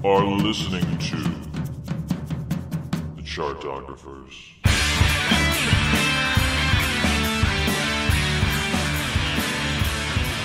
are listening to the Chartographers.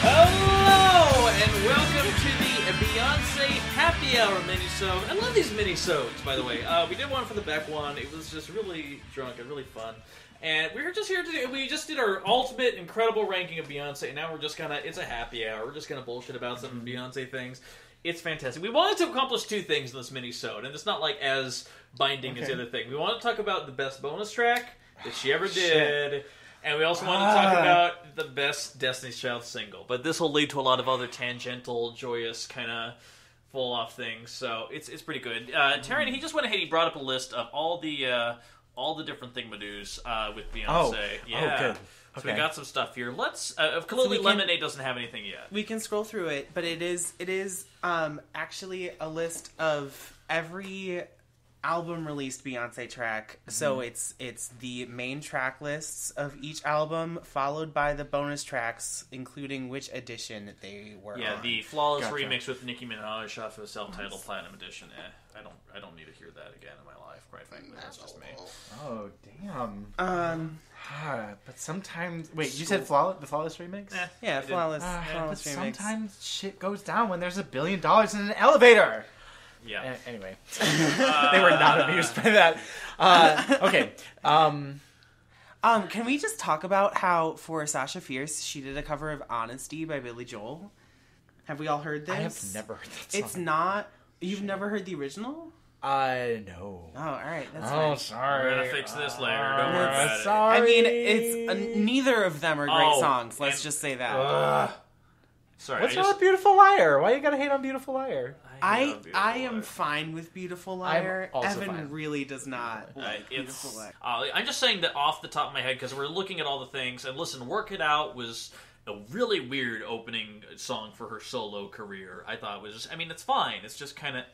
Hello, and welcome to the Beyoncé Happy Hour Minisode. I love these Minisodes, by the way. We did one for the Beck one. It was just really drunk and really fun. And we were just here to we just did our ultimate incredible ranking of Beyonce, and now we're just gonna, it's a happy hour. We're just gonna bullshit about some Beyonce things. It's fantastic. We wanted to accomplish two things in this mini-sode, and it's not like as binding as the other thing. We want to talk about the best bonus track that she ever did, and we also want to talk about the best Destiny's Child single. But this will lead to a lot of other tangential, joyous, kind of full-off things, so it's pretty good. Taran, he just went ahead, he brought up a list of all the different thingamadoos with Beyonce. Oh, good. So Okay. we got some stuff here. Let's. Clearly, Lemonade doesn't have anything yet. We can scroll through it, but it is actually a list of every album released Beyonce track. Mm-hmm. So it's the main track lists of each album, followed by the bonus tracks, including which edition they were. Yeah, on. the flawless remix with Nicki Minaj off of the self-titled Platinum Edition. I don't need to hear that again in my life. Quite frankly, that's just me. Oh damn. But sometimes, wait, you said the flawless remix? Yeah, flawless But remix. sometimes shit goes down when there's $1 billion in an elevator. Yeah. Anyway, they were not amused by that. Okay. Can we just talk about how for Sasha Fierce she did a cover of "Honesty" by Billy Joel? Have we all heard this? I have never heard that song. It's not. You've never heard the original? No. Oh, all right. That's Oh, fine. sorry. We're gonna fix this later. Don't worry about it. Sorry. I mean, it's neither of them are great songs. Let's just say that. Sorry. What's wrong with Beautiful Liar? Why you gotta hate on Beautiful Liar? I am fine with Beautiful Liar. I'm also Evan fine. really does not like Beautiful Liar. I'm just saying that off the top of my head because we're looking at all the things. And listen, "Work It Out" was a really weird opening song for her solo career. I thought it was just. I mean, it's fine. It's just kind of.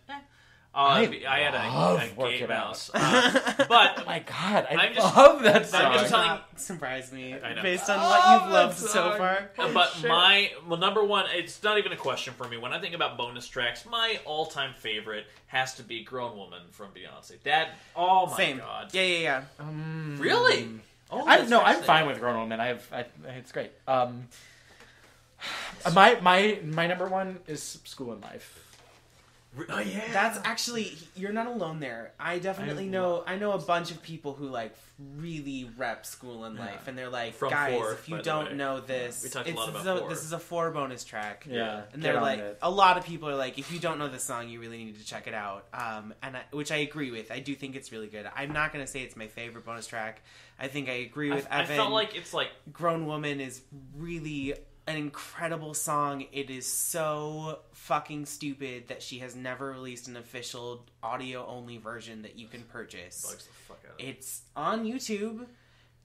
I had a Work gay It mouse, Out. but Oh my god, I'm just- love that song. I'm just telling. Not surprise me I know. based on what you've loved that so song. far. But number one, it's not even a question for me. When I think about bonus tracks, my all-time favorite has to be "Grown Woman" from Beyonce. That, oh my Same. god, Yeah. really? Oh, I'm that's I'm fascinating. fine with Grown Woman. It's great. My number one is School and Life. Oh yeah, That's actually, you're not alone there. I definitely know a bunch of people who like really rep School and Life, and they're like, From guys, Four, if you by the don't way. know this, We talked a lot about Four. this is a 4 bonus track. Yeah, And get they're on like, it. a lot of people are like, if you don't know this song, you really need to check it out. Which I agree with. I do think it's really good. I'm not going to say it's my favorite bonus track. I think I agree with I Evan. felt like it's like Grown Woman is really an incredible song. It is so fucking stupid that she has never released an official audio-only version that you can purchase. bugs the fuck out of me. It's on YouTube.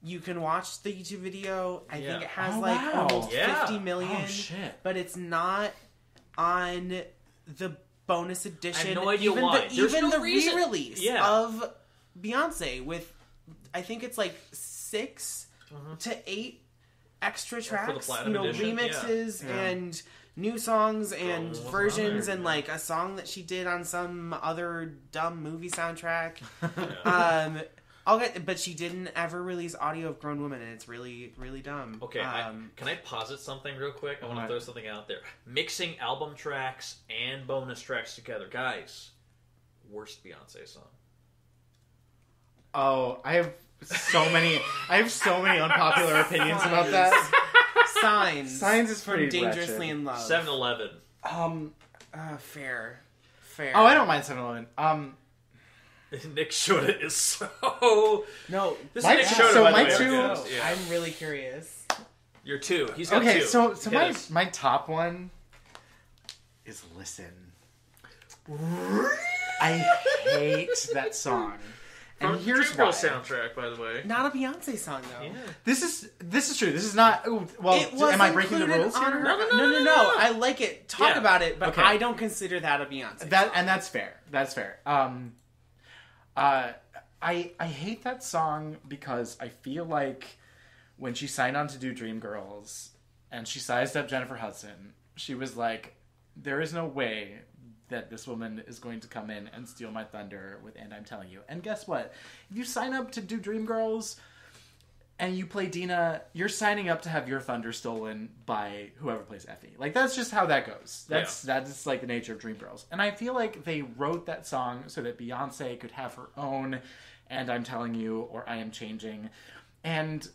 You can watch the YouTube video. I think it has Oh, like wow. almost Yeah. 50 million. Oh, shit. But it's not on the bonus edition. I have no idea even why. The, There's even no the reason. re-release Yeah. of Beyonce with, I think it's like 6 to 8 extra tracks, Platinum Edition, remixes and new songs and versions and like a song that she did on some other dumb movie soundtrack. But she didn't ever release audio of Grown Woman, and it's really, really dumb. Okay, can I posit something real quick? I want to What? throw something out there. Mixing album tracks and bonus tracks together, guys. Worst Beyonce song. Oh, I have so many unpopular opinions about that. Signs is pretty Dangerously wretched. in Love. 7-Eleven. Fair. Oh, I don't mind 7-Eleven. Nick Shoda is so. No, This My- is Nick Shoda. so by the my way. two- Yeah. I'm really curious. You're 2. He's got Okay, 2. so Hit my us. my top one is Listen. I hate that song. And From here's Dreamgirls why. soundtrack, by the way. Not a Beyonce song though. Yeah. This is true. This is not. Ooh, well, It was am I breaking the included rules on here? her- No. No. I like it. Talk Yeah. about it, but Okay. I don't consider that a Beyonce. That's fair. That's fair. I hate that song because I feel like when she signed on to do Dreamgirls and she sized up Jennifer Hudson, she was like, "There is no way that this woman is going to come in and steal my thunder with And I'm Telling You. And guess what? If you sign up to do Dreamgirls and you play Dina, you're signing up to have your thunder stolen by whoever plays Effie. Like, that's just how that goes. That's like the nature of Dreamgirls. And I feel like they wrote that song so that Beyonce could have her own And I'm Telling You or I Am Changing. And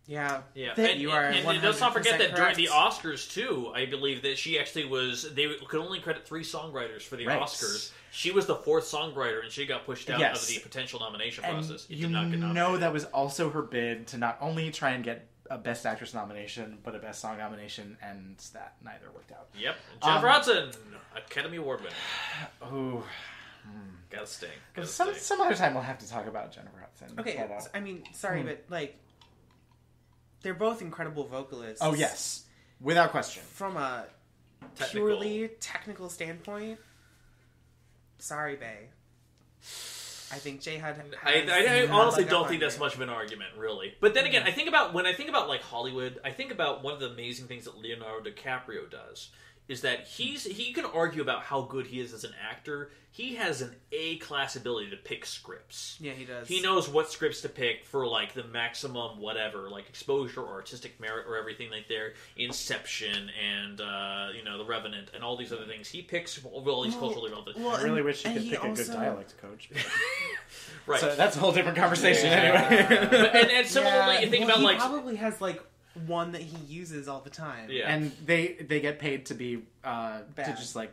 yeah. And, you are. And let's not forget that during correct. the Oscars too, I believe that she actually was. They could only credit 3 songwriters for the Oscars. She was the 4th songwriter, and she got pushed out of the potential nomination process. You know that was also her bid to not only try and get a Best Actress nomination, but a Best Song nomination, and that neither worked out. Yep. Jennifer Hudson, Academy Award winner. Oh. Gotta sting. Some other time we'll have to talk about Jennifer Hudson. Okay, I mean, sorry, but like, they're both incredible vocalists. Oh yes, without question. From a purely technical standpoint, sorry, Bae. I think J Hud. I honestly don't think that's much of an argument, really. But then again, when I think about like Hollywood, I think about one of the amazing things that Leonardo DiCaprio does is that he can argue about how good he is as an actor. He has an A-class ability to pick scripts. Yeah, he does. He knows what scripts to pick for like the maximum whatever, like exposure or artistic merit or everything like there. Inception and The Revenant and all these other things. He picks all these culturally relevant. I really wish he could pick a good dialect coach. Right. So that's a whole different conversation anyway. And similarly, you think about he like probably has like one that he uses all the time. Yeah. And they get paid to be to just like,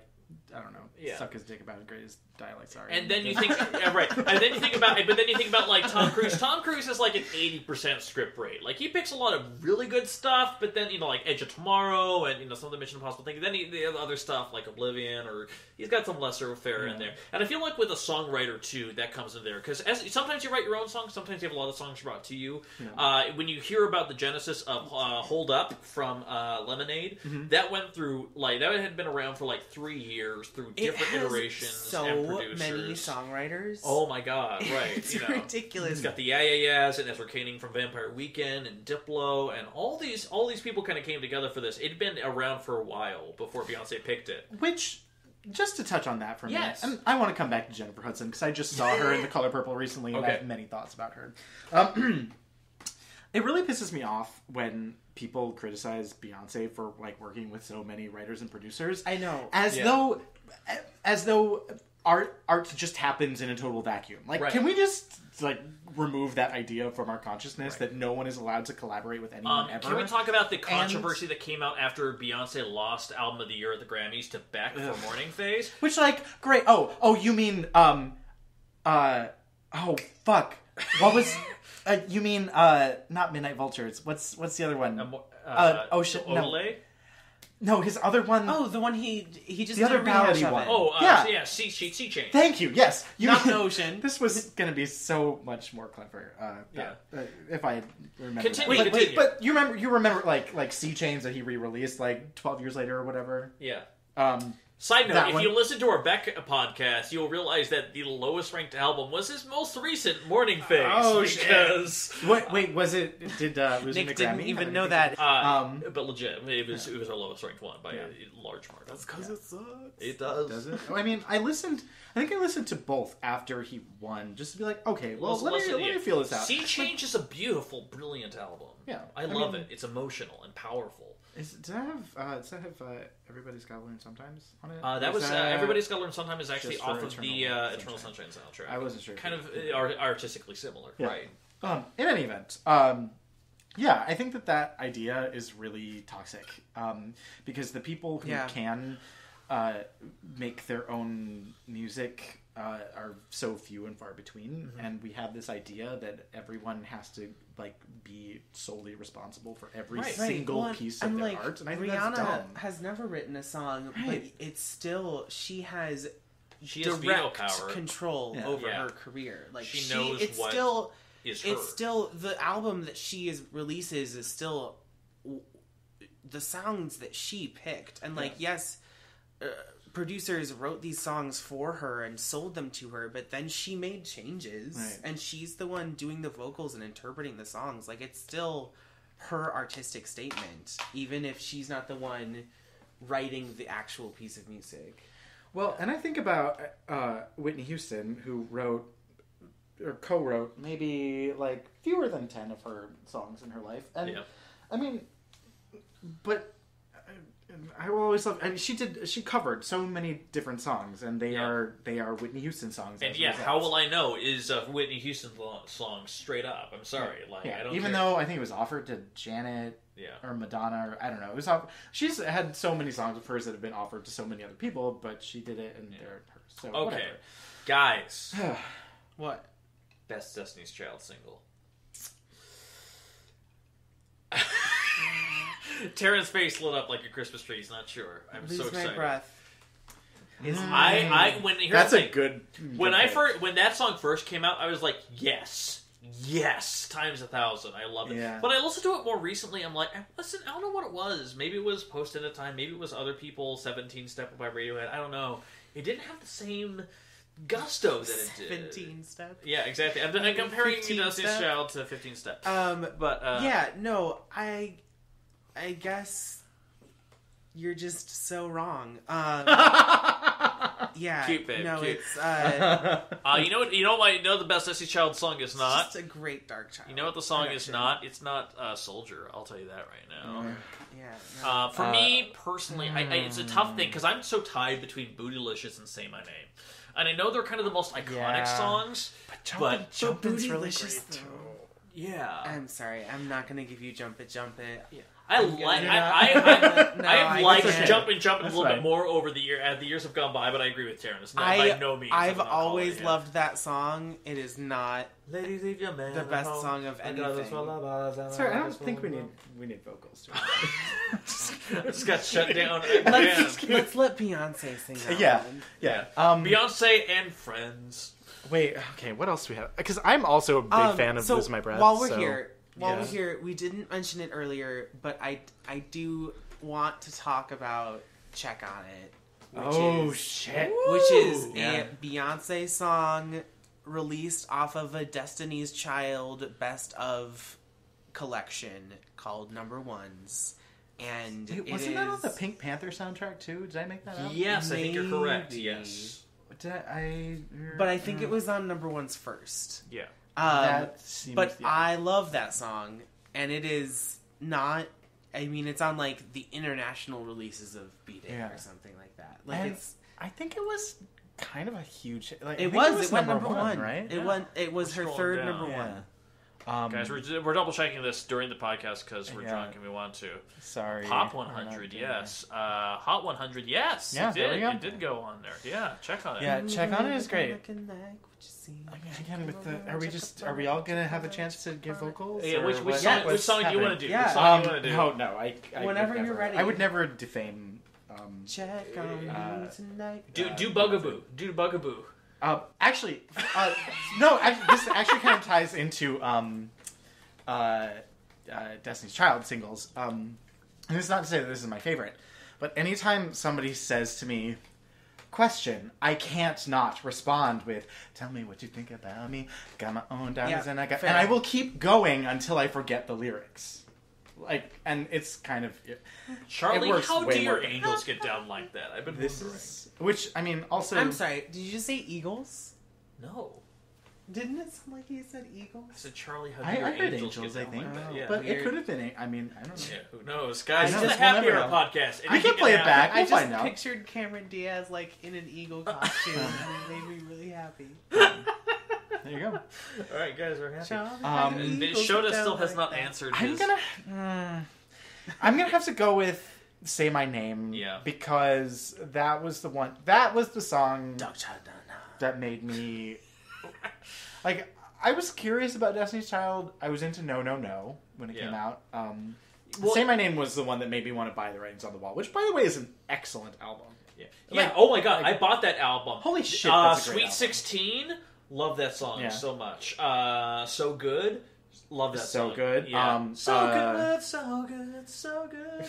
I don't know, suck his dick about his greatest dialects are. And then you think, right? And then you think about like Tom Cruise. Tom Cruise has like an 80% script rate. Like he picks a lot of really good stuff, but then like Edge of Tomorrow and some of the Mission Impossible things. Then the other stuff like Oblivion, or he's got some lesser fare in there. And I feel like with a songwriter too, that comes in there because sometimes you write your own songs, sometimes you have a lot of songs brought to you. When you hear about the genesis of Hold Up from Lemonade, that went through that had been around for like 3 years through different iterations and producers. Many songwriters. Oh my god! Right, it's ridiculous. It's got the Yeah Yeah Yeahs and Ezra Koenig from Vampire Weekend and Diplo and all these people kind of came together for this. It'd been around for a while before Beyonce picked it. Which, just to touch on that for a minute, and I want to come back to Jennifer Hudson because I just saw her in The Color Purple recently, and I have many thoughts about her. It really pisses me off when people criticize Beyonce for like working with so many writers and producers. I know, as though art just happens in a total vacuum. Like, can we just like remove that idea from our consciousness that no one is allowed to collaborate with anyone ever? Can we talk about the controversy that came out after Beyonce lost Album of the Year at the Grammys to Beck for Morning Phase? Which, like, great. Oh, you mean oh fuck. What was? You mean not Midnight Vultures? What's the other one? Ocean. No. No, his other one. Oh, the one he just the did other a rehash ballady of one. it. Oh, Sea Change. Thank you. Yes, not the Ocean. This was going to be so much more clever. If I remember. Continue. But you remember like Sea Change that he re-released like 12 years later or whatever. Yeah. Side note, if you listen to our Beck podcast, you'll realize that the lowest ranked album was his most recent Morning Phase. Oh, because... shit. Wait, was it... Did losing Nick the Grammy didn't even know that. But legit, it was our lowest ranked one by a large margin. That's because it sucks. It does. Does it? I mean, I think I listened to both after he won, just to be like, okay, well, let me feel this out. Sea Change is a beautiful, brilliant album. Yeah. I love it. It's emotional and powerful. Does that have Everybody's Gotta Learn Sometimes on it? That was Everybody's Gotta Learn Sometimes is actually off of the Eternal Sunshine soundtrack. I wasn't sure. Kind of artistically similar, right? In any event, I think that idea is really toxic because the people who can make their own music are so few and far between, and we have this idea that everyone has to like be solely responsible for every single piece of their art, and I think Rihanna that's dumb. has never written a song, but it's still she has veto direct control over her career. Like she knows it's what still is her. It's still the album that she releases is still the sounds that she picked, and like producers wrote these songs for her and sold them to her, but then she made changes, and she's the one doing the vocals and interpreting the songs. Like, it's still her artistic statement, even if she's not the one writing the actual piece of music. Well, and I think about Whitney Houston, who wrote or co-wrote maybe like fewer than 10 of her songs in her life, and I mean, but I will always love. I mean, she covered so many different songs, and they are Whitney Houston songs. And How Will I Know is a Whitney Houston song straight up. I'm sorry, I don't. Even though I think it was offered to Janet. Or Madonna, or I don't know. It was she's had so many songs of hers that have been offered to so many other people, but she did it, and they're hers. So whatever. Guys, What? best Destiny's Child single. Taran's face lit up like a Christmas tree. He's not sure. I'm so excited. My breath. That's a good. When that song first came out, I was like, yes, times 1,000. I love it. Yeah. But I listened to it more recently. I'm like, listen, I don't know what it was. Maybe it was Post in a Time. Maybe it was other people. 17 Step by Radiohead. I don't know. It didn't have the same gusto that it did. 17 Step. Yeah, exactly. I'm comparing Destiny's Child to 15 Step. I guess you're just so wrong. Yeah, cute, babe. No, cute. it's you know the best Destiny's Child song is not. It's just a great dark child. You know what the song is not? It's not Soldier. I'll tell you that right now. Yeah. No. For me personally, it's a tough thing because I'm so tied between Bootylicious and Say My Name, and I know they're kind of the most iconic songs. But Jumpin's really great too. Yeah. I'm sorry. I'm not gonna give you Jump It. Yeah. I've liked Jumpin' a little bit more over the years have gone by, but I agree with Taran. It's not by no means. I've always loved that song. It is not Ladies, leave your man the best song of anything. Sorry, I don't think we need vocals. Just got shut down. Let's let Beyonce sing that one. Yeah. Beyonce and Friends. Wait, okay, what else do we have? Because I'm also a big fan of Lose My Breath. While we're here, we didn't mention it earlier, but I do want to talk about Check on It. Which is a Beyonce song released off of a Destiny's Child Best of collection called Number Ones. And wasn't that on the Pink Panther soundtrack too? Did I make that up? Yes, I think you're correct. Yes. But I think it was on Number Ones first. Yeah. I love that song, and it is not. I mean, it's on like the international releases of Beat It or something like that. Like I think it was kind of a huge. Like, it went number one, right? It was her third number one. Guys, we're double checking this during the podcast because we're drunk and we want to. Sorry. Pop 100, yes. Hot 100, yes. Yeah, it did go on there. Yeah, check on it. Yeah, check on it is great. Again, are we all gonna have a chance to give vocals? Yeah, which song do you want to do? Yeah. No. Whenever you're ready. I would never defame. Check on you tonight. Do Bugaboo. Do Bugaboo. This actually kind of ties into Destiny's Child singles. And it's not to say that this is my favorite, but anytime somebody says to me, question, I can't not respond with, tell me what you think about me, got my own diamonds and I will keep going until I forget the lyrics. And it's kind of... Charlie, how do your angels get down like that? I've been wondering. Which, I mean, also... I'm sorry, did you just say Eagles? No. Didn't it sound like you said Eagles? I said, Charlie, how do your angels get down like that? Yeah. But it could have been... I mean, I don't know. Yeah, who knows? Guys, this is the Happy Hour podcast. I can play it back. We'll find out. I just pictured Cameron Diaz, like, in an eagle costume, and it made me really happy. There you go. All right, guys, we're happy. Shoda still has not answered. I'm gonna have to go with "Say My Name," because that was the one. That was the song that made me like. I was curious about Destiny's Child. I was into No No No when it came out. "Say My Name" was the one that made me want to buy The Writings on the Wall, which, by the way, is an excellent album. Yeah. Oh my god, I bought that album. Holy shit! That's a great Sweet album. 16. Love that song so much. So Good. Love that so song. Good. Yeah. So good.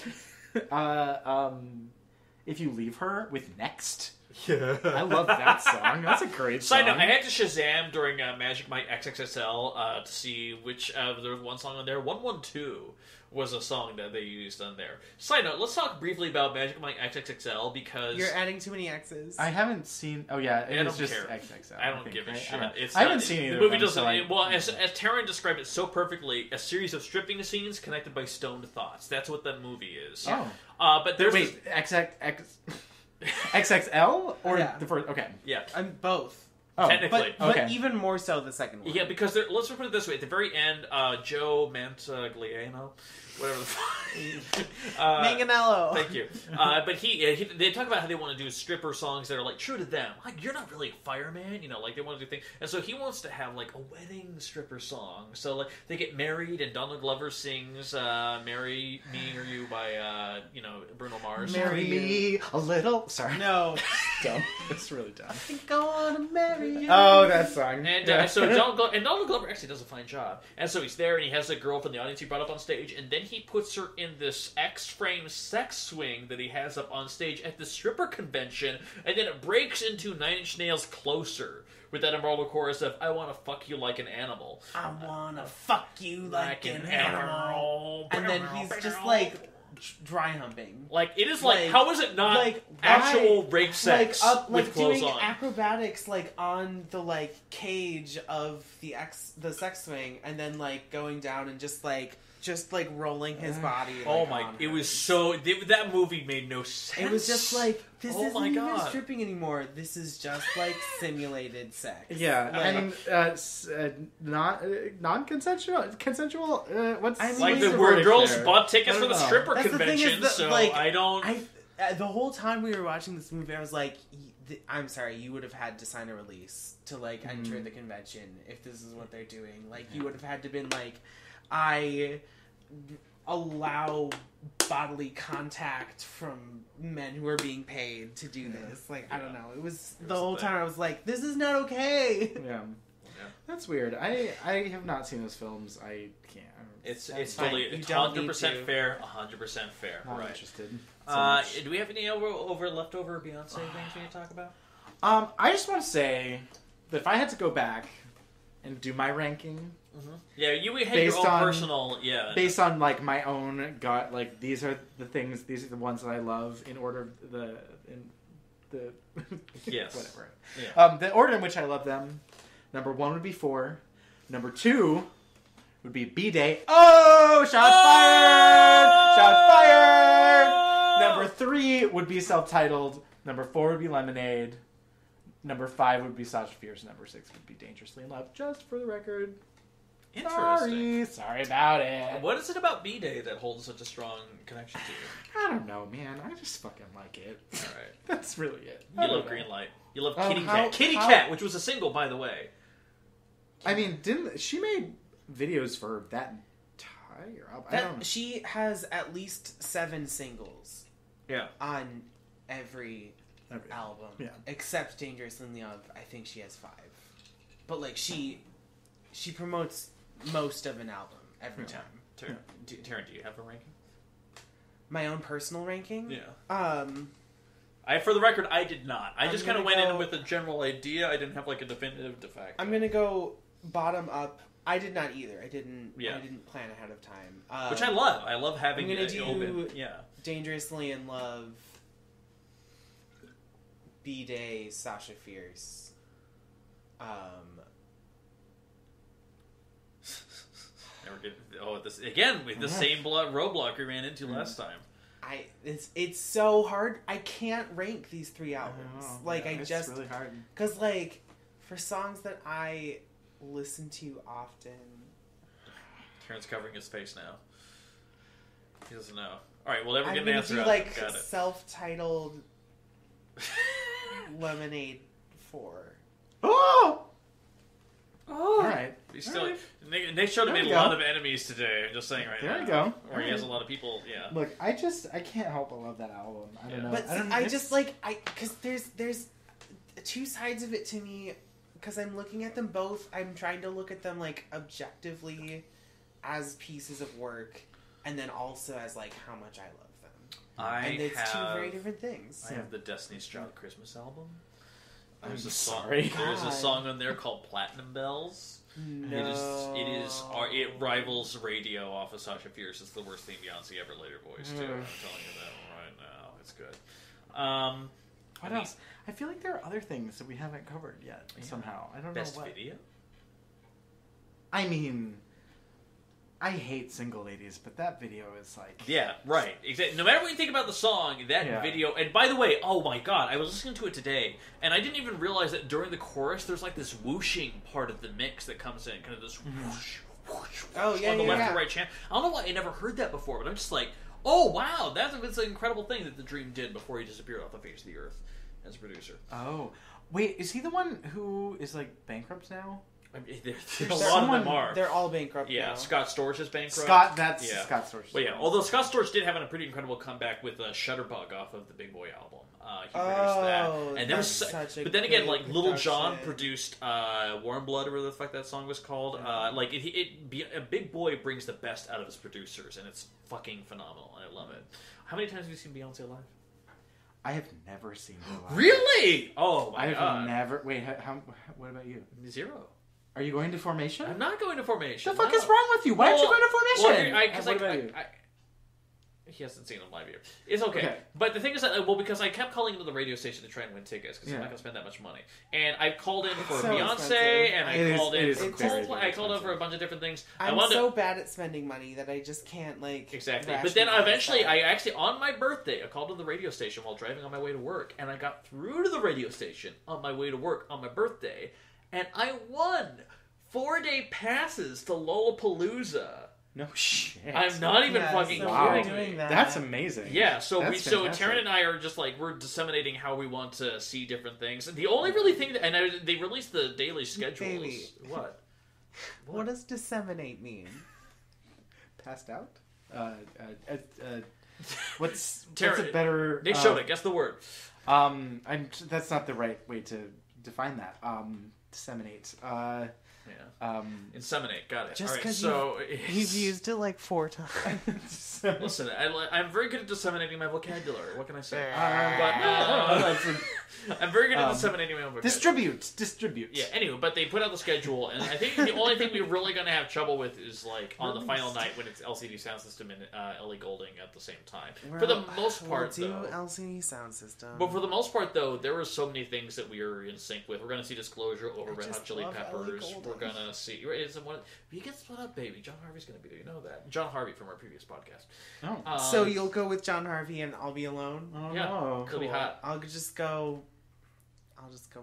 If You Leave Her with Next. Yeah, I love that song. That's a great song. Side note, I had to Shazam during Magic Mike XXXL to see which there was one song on there. 112 was a song that they used on there. Side note, let's talk briefly about Magic Mike XXXL because... You're adding too many X's. I haven't seen... Oh, yeah, I it's just care. XXL. I don't give a shit. I haven't seen either The movie of them, doesn't... so I- well, as Taran described it so perfectly, a series of stripping scenes connected by stoned thoughts. That's what that movie is. Oh. But there's... Wait, XXL? Or Yeah. the first... Okay. Yeah. I'm both. Oh, Technically. But even more so the second one. Yeah, because let's put it this way. At the very end, Joe Manganiello, whatever the fuck. Manganiello. Thank you. But they talk about how they want to do stripper songs that are like true to them. Like, you're not really a fireman, like they want to do things. And so he wants to have like a wedding stripper song. So like they get married and Donald Glover sings "Marry Me or You" by Bruno Mars. Marry me a little... Sorry. No. Dumb. It's really dumb. I think I want to marry you. Oh, that song. And so Donald Glover actually does a fine job. And so he's there, and he has a girl from the audience he brought up on stage, and then he puts her in this X-frame sex swing that he has up on stage at the stripper convention, and then it breaks into Nine Inch Nails' "Closer" with that immortal chorus of "I want to fuck you like an animal." I want to fuck you like an animal. And then he's just like dry humping. Like, it is like how is it not like actual rape sex with clothes doing on? acrobatics like on the like cage of the sex swing, and then like going down and just like rolling his body. Like, Oh my! It was so that movie made no sense. It was just like this Oh isn't my even God. stripping anymore. This is just like simulated sex. Yeah, Like, and non-consensual. Consensual. What's I mean, like what's the word girls there? bought tickets I for don't the know. stripper That's the thing is convention, that, so like, I don't. the whole time we were watching this movie, I was like, I'm sorry, you would have had to sign a release to like enter the convention if this is what they're doing. Like, you would have had to been like, I allow bodily contact from men who are being paid to do this. Like, I don't know. It was the whole time I was like, this is not okay. Yeah. That's weird. I have not seen those films. I can't. It's fine. totally You it's don't need 100% to. fair. 100% fair. Not Right. interested. So much. Do we have any leftover Beyonce things we need to talk about? I just want to say that if I had to go back and do my ranking Yeah, you had Based your own on- personal. Yeah. based on like my own gut, like these are the things, these are the ones that I love in order of the Yes. whatever. Yeah. The order in which I love them. Number 1 would be 4. Number 2 would be B-Day. Oh, shots fired! Shots fired! Number 3 would be self-titled. Number 4 would be Lemonade. Number 5 would be Sasha Fierce. Number 6 would be Dangerously in Love. Just for the record. Interesting. Sorry about it. What is it about B-Day that holds such a strong connection to you? I don't know, man. I just fucking like it. All right. That's really it. You love Green Light. You love Oh, Kitty how- Cat. Kitty how- Cat, which was a single, by the way. I mean, didn't she made videos for that entire album? I don't know. She has at least 7 singles Yeah. on every album. Yeah. Except Dangerously in Love, I think she has 5. But like she promotes most of an album every time. Taran, do you have a ranking? My own personal ranking? Yeah. For the record, I did not. I just kind of gonna went in go- with a general idea. I didn't have like a definitive de facto. I'm gonna go bottom up. I did not either. I didn't Yeah. plan ahead of time. Which I love. I love having I'm gonna it do open. Yeah. Dangerously in Love, B-Day, Sasha Fierce. Never get, this again with the same roadblock we ran into last time. It's so hard. I can't rank these 3 albums. It's really hard. Because, like, for songs that I listen to often... Karen's covering his face now. He doesn't know. Alright, we'll never I'm get an going answer to do, out of it. like, Got it. self-titled Lemonade 4. Oh! All right. He's still, All right. Nick Shoda There made we a go. lot of enemies today. I'm just saying right There now. you go. Or he has a lot of people. Yeah. Look, I can't help but love that album. I don't know. But I don't I just, like... Because there's 2 sides of it to me. Because I'm looking at them both. I'm trying to look at them, like, objectively as pieces of work. And then also as, like, how much I love them. And it's two very different things. I have the Destiny's Child Christmas album. I'm sorry. There's a song on there called Platinum Bells. No. It rivals Radio off of Sasha Fierce. It's the worst thing Beyonce ever laid her voice to. I'm telling you that right now. It's good. What else? I feel like there are other things that we haven't covered yet somehow. I don't know Best what. video? I mean, I hate Single Ladies, but that video is like... Yeah, right. Exactly. No matter what you think about the song, that video... And by the way, oh my god, I was listening to it today, and I didn't even realize that during the chorus, there's like this whooshing part of the mix that comes in. Kind of this whoosh, whoosh, whoosh on the left and right channel. I don't know why I never heard that before, but I'm just like, oh wow, that's an incredible thing that the Dream did before he disappeared off the face of the earth as a producer. Oh. Wait, is he the one who is like bankrupt now? I mean, a lot of them are. They're all bankrupt now. Scott Storch is bankrupt. Scott Storch. Well, yeah, although Scott Storch did have a pretty incredible comeback with Shutterbug off of the Big Boy album. He produced that. And there was but then again, like, Little John produced Warm Blood, or whatever the fuck that song was called. A Big Boy brings the best out of his producers, and it's fucking phenomenal, and I love it. How many times have you seen Beyonce live? I have never seen her live. Really? Oh, my God. I have never... Wait, what about you? 0. Are you going to Formation? I'm not going to Formation. The fuck is wrong with you? Why aren't you going to Formation? What about you? He hasn't seen them live yet. It's okay. But the thing is that, because I kept calling into the radio station to try and win tickets, because I'm not going to spend that much money. And I called in for Beyonce, and I called in for Coldplay. I called in for a bunch of different things. I'm so bad at spending money that I just can't, like... Exactly. But then eventually, on my birthday, I called to the radio station while driving on my way to work, and I got through to the radio station on my way to work on my birthday, and I won 4-day passes to Lollapalooza. No shit. I'm not even fucking kidding. That's amazing. Yeah, so Taran and I are just like, we're disseminating how we want to see different things. The only really thing they released the daily schedules. Baby. What? What does disseminate mean? Passed out? What's a better... Nick Shoda, guess the word. That's not the right way to define that. Disseminate. Inseminate, got it. Just because you've used it like 4 times. Listen, I'm very good at disseminating my vocabulary. What can I say? I'm very good at disseminating my own vocabulary. Distribute. Yeah, anyway, but they put out the schedule, and I think the only thing we're really going to have trouble with is, like, on the final night when it's LCD Sound System and Ellie Goulding at the same time. For the most part, though... LCD Sound System. But for the most part, though, there were so many things that we were in sync with. We're going to see Disclosure over Red Hot Chili Peppers. We're going to see... You get split up, baby. John Harvey's going to be there. You know that. John Harvey from our previous podcast. Oh. So you'll go with John Harvey and I'll be alone? Oh, yeah, no. It'll be hot. I'll just go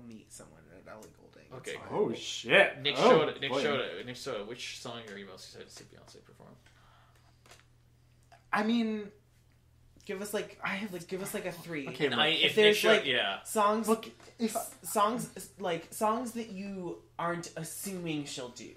meet someone at Ellie Goulding. Okay. Oh shit. Nick Shoda. Which song are you most excited to see Beyonce perform? I mean, give us like a 3. Okay, if there's Nick songs, look, songs that you aren't assuming she'll do.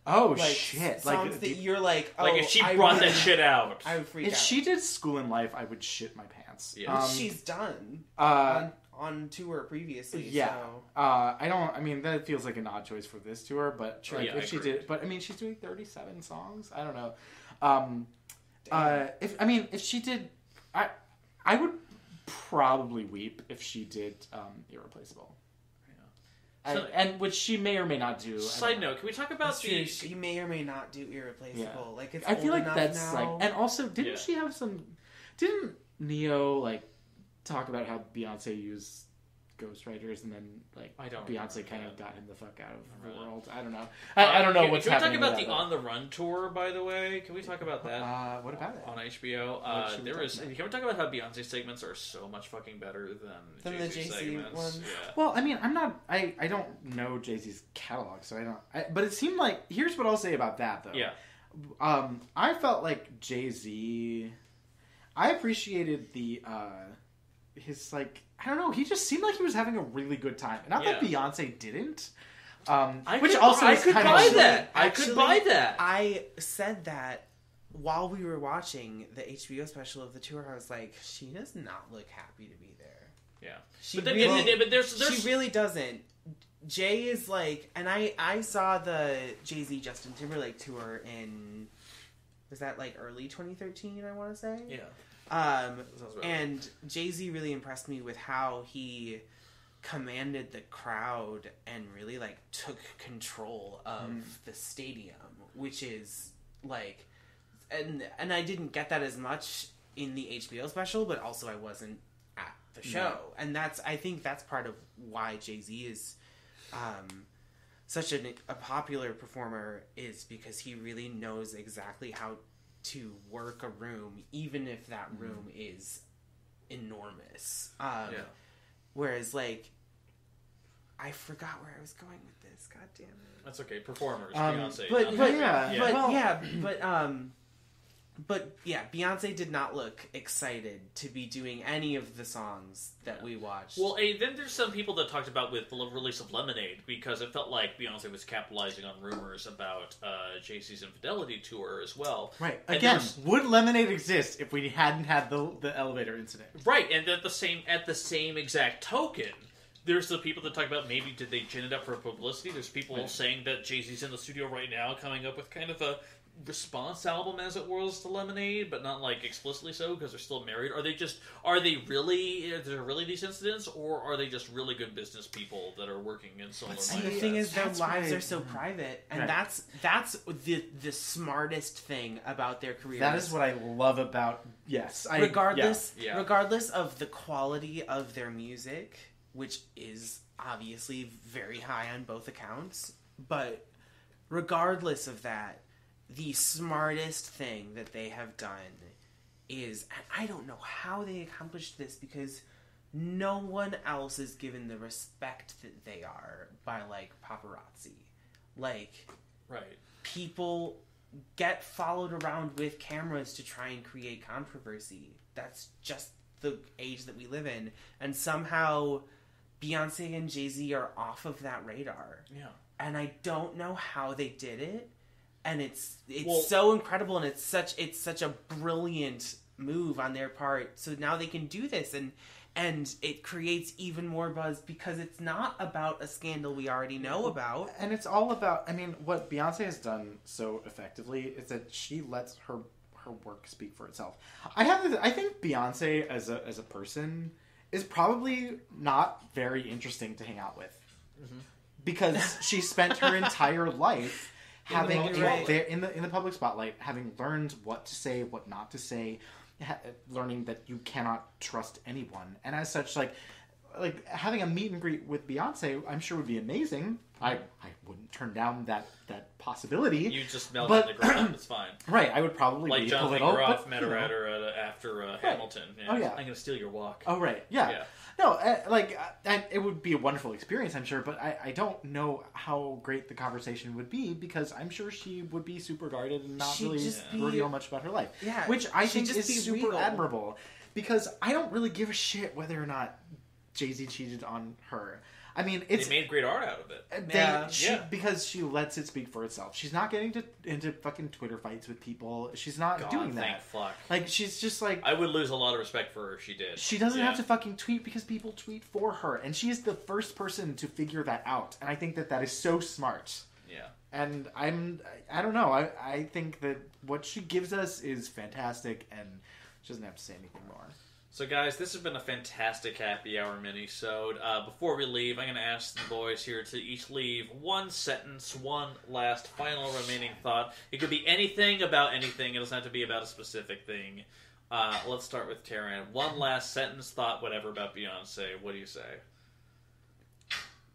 Oh shit! Songs that you're like, oh, like if she brought that shit out, I would freak out. If she did School in Life, I would shit my pants. Yeah. She's done on tour previously. Yeah. So. I mean, that feels like an odd choice for this tour, but if she did, but I mean, she's doing 37 songs. I don't know. If she did, I would probably weep if she did Irreplaceable. And which she may or may not do. Side note: can we talk about She may or may not do Irreplaceable. Yeah. Like it's. I feel like that's now. like, and also didn't she have some? Didn't Neo like talk about how Beyonce used ghostwriters and then like Beyonce kind of got him the fuck out of the world? I don't know. I don't know what's happening. Can we talk about the On the Run tour? By the way, can we talk about that? What about it on HBO? Can we talk about how Beyonce segments are so much fucking better than the Jay-Z segments? ones? Yeah. Well, I mean, I don't know Jay-Z's catalog, so I don't. But it seemed like, here's what I'll say about that though. Yeah. I felt like Jay-Z. I appreciated his like, I don't know, he just seemed like he was having a really good time. Not that Beyonce didn't. I could buy that. I said that while we were watching the HBO special of the tour. I was like, she does not look happy to be there. Yeah. She really doesn't. Jay is like, and I saw the Jay-Z Justin Timberlake tour in, was that like early 2013, I want to say? Yeah. And Jay-Z really impressed me with how he commanded the crowd and really like took control of the stadium, which is like, and I didn't get that as much in the HBO special, but also I wasn't at the show, and I think that's part of why Jay-Z is such a popular performer, is because he really knows exactly how to work a room, even if that room is enormous. Whereas, like, I forgot where I was going with this. God damn it. That's okay. Performers, Beyonce. But Beyonce did not look excited to be doing any of the songs that we watched. Well, then there's some people that talked about with the release of Lemonade, because it felt like Beyonce was capitalizing on rumors about Jay-Z's infidelity to her as well. Right. And again, would Lemonade exist if we hadn't had the elevator incident? Right, and at the same exact token, there's the people that talk about maybe did they gin it up for publicity. There's people saying that Jay-Z's in the studio right now coming up with kind of a response album, as it was, to Lemonade, but not like explicitly so because they're still married. Are there really these incidents, or are they just really good business people that are working in solo? And the thing is, their lives are so private, and that's the smartest thing about their careers. That is what I love about regardless of the quality of their music, which is obviously very high on both accounts, but regardless of that, the smartest thing that they have done is, and I don't know how they accomplished this, because no one else is given the respect that they are by, like, paparazzi. Like, people get followed around with cameras to try and create controversy. That's just the age that we live in. And somehow Beyonce and Jay-Z are off of that radar. Yeah. And I don't know how they did it. And it's so incredible, and it's such a brilliant move on their part. So now they can do this, and it creates even more buzz because it's not about a scandal we already know about, and it's all about. I mean, what Beyonce has done so effectively is that she lets her work speak for itself. I think Beyonce as a person is probably not very interesting to hang out with, because she spent her entire life having in the public spotlight, having learned what to say, what not to say, learning that you cannot trust anyone, and as such, like having a meet and greet with Beyonce, I'm sure would be amazing. I wouldn't turn down that possibility. You just melt in the ground. It's fine. Right, I would probably like be John a little. Groff met her at her after Hamilton. Yeah. Oh yeah, I'm gonna steal your walk. Oh right, yeah. No, it would be a wonderful experience, I'm sure, but I don't know how great the conversation would be, because I'm sure she would be super guarded and not really reveal much about her life. Yeah, which I think is super regal. admirable, because I don't really give a shit whether or not Jay-Z cheated on her. I mean, they made great art out of it. Because she lets it speak for itself. She's not getting into fucking Twitter fights with people. She's not doing that. Fuck. Like, she's just like... I would lose a lot of respect for her if she did. She doesn't have to fucking tweet because people tweet for her. And she is the first person to figure that out. And I think that is so smart. Yeah. And I don't know. I think that what she gives us is fantastic, and she doesn't have to say anything more. So, guys, this has been a fantastic happy hour mini-sode. Before we leave, I'm going to ask the boys here to each leave one sentence, one last final remaining thought. It could be anything about anything. It doesn't have to be about a specific thing. Let's start with Taran. One last sentence, thought, whatever, about Beyonce. What do you say?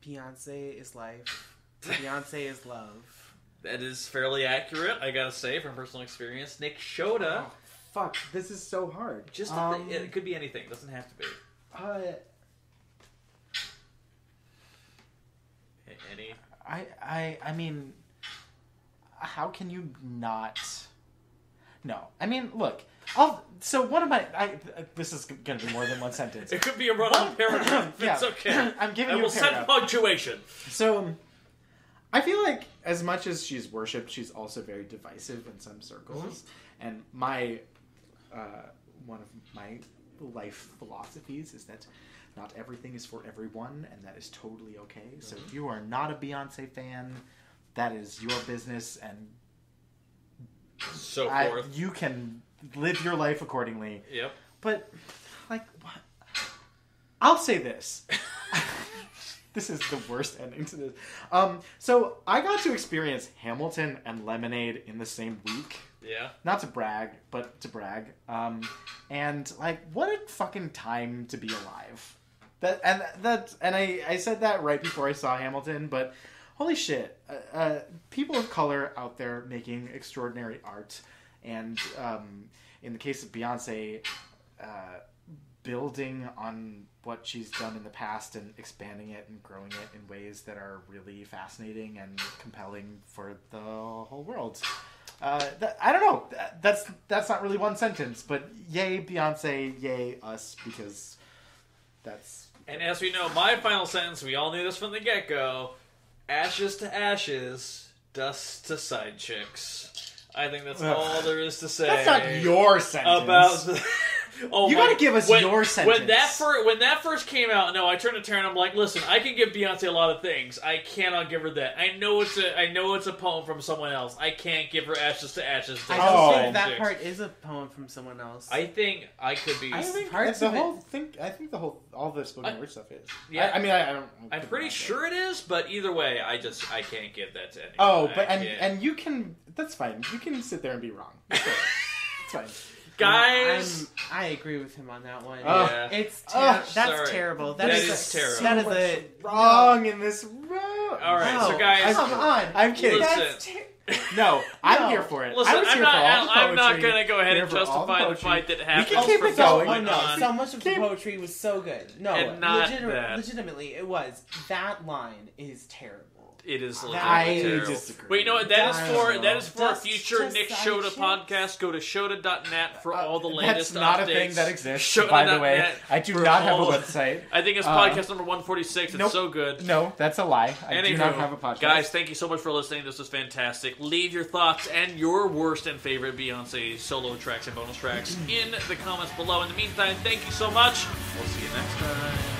Beyonce is life. Beyonce is love. That is fairly accurate, I gotta say, from personal experience. Nick Shoda. Oh. Fuck, this is so hard. Just it could be anything. It doesn't have to be. Any? I mean, how can you not? No, I mean, look. So one of my this is going to be more than one sentence. It could be a run-on paragraph. It's okay. I'm giving you a paragraph. I will set punctuation. So, I feel like as much as she's worshipped, she's also very divisive in some circles, and one of my life philosophies is that not everything is for everyone, and that is totally okay. So if you are not a Beyonce fan, that is your business, and so forth. You can live your life accordingly. Yep. but like, what? I'll say this. This is the worst ending to this. So I got to experience Hamilton and Lemonade in the same week. Yeah. Not to brag, but to brag. And like, what a fucking time to be alive. I said that right before I saw Hamilton, but holy shit, people of color out there making extraordinary art, and in the case of Beyonce, building on what she's done in the past and expanding it and growing it in ways that are really fascinating and compelling for the whole world. I don't know. That's not really one sentence, but yay Beyonce, yay us, because that's... And as we know, my final sentence, we all knew this from the get-go, ashes to ashes, dust to side chicks. I think that's all there is to say. That's not your sentence. About the... Oh, you gotta give us your sentence. When that first came out, no, I turned to Taran. I'm like, listen, I can give Beyonce a lot of things. I cannot give her that. I know it's a poem from someone else. I can't give her ashes to ashes. I don't think that part is a poem from someone else. I think I could be. I think all the spoken word stuff is. Yeah, I mean, I don't. I'm pretty sure it is, but either way, I can't give that to anyone. Oh, but and you can. That's fine. You can sit there and be wrong. It's fine. Guys, I agree with him on that one. Yeah. It's that's terrible. That is terrible. That is wrong in this row. All right, so guys, come on. I'm kidding. Listen. No, I'm here for it. Listen, I'm not going to go ahead and justify the fight that happened. We can keep it going. Oh, no. So much of the poetry was so good. No, and not legitimately, it was. That line is terrible. It is I terrible. Disagree. Wait, you know what? That is for a That's future just Nick Shoda podcast. Go to shoda.net for all the latest That's not updates. a thing that exists, Shoda. by the way. I do not have a website. I think it's podcast number 146. It's so good. No, that's a lie. I do not have a podcast. Guys, thank you so much for listening. This was fantastic. Leave your thoughts and your worst and favorite Beyonce solo tracks and bonus tracks in the comments below. In the meantime, thank you so much. We'll see you next time.